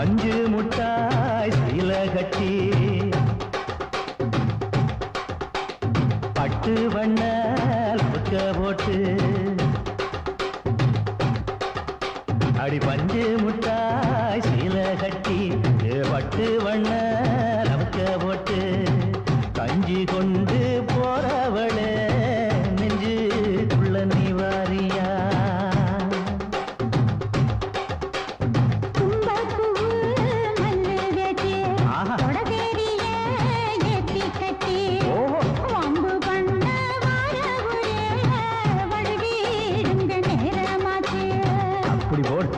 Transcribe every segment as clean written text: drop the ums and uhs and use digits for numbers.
பஞ்சு முட்டாய் சீல கட்டி பட்டு வண்ண புக்க போட்டு அடி பஞ்சு முட்டாய் சீல கட்டி பட்டு வண்ண நமக்க போட்டு கஞ்சி கொண்டு போறவளே நெஞ்சுக்குள்ள நீ வாரியா அப்படி போடு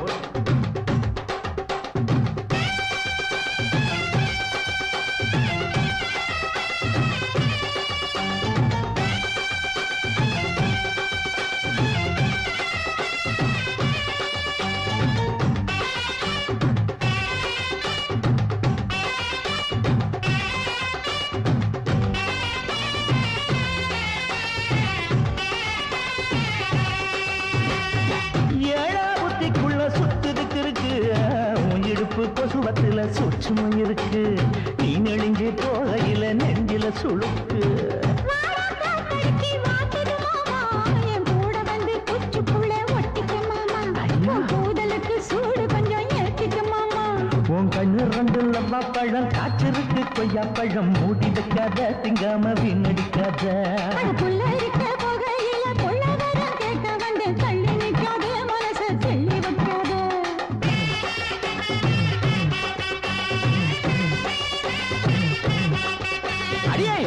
கொசுவத்துல சூட்சுமம் இருக்கு நீ நெளிஞ்சு போகையில நெஞ்சில சுழுக்கு உன் கண்ணு ரெண்டு லவ்வா பழம் காய்ச்சிருக்கு கொய்யா பழம் மூடி வைக்காத திங்காம வீணடிக்காத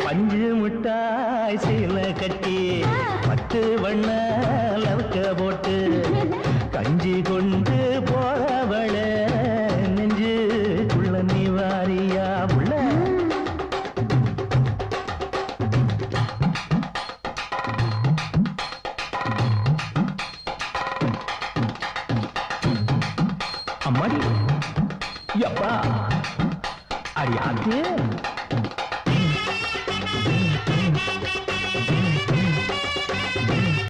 பஞ்சு முட்டாய் சீல கட்டி பட்டு வண்ண லவுக்க போட்டு கஞ்சி கொண்டு போறவள நெஞ்சுக்குள்ள நீ வாரியா உள்ள அம்மாடி அப்பா அடி அது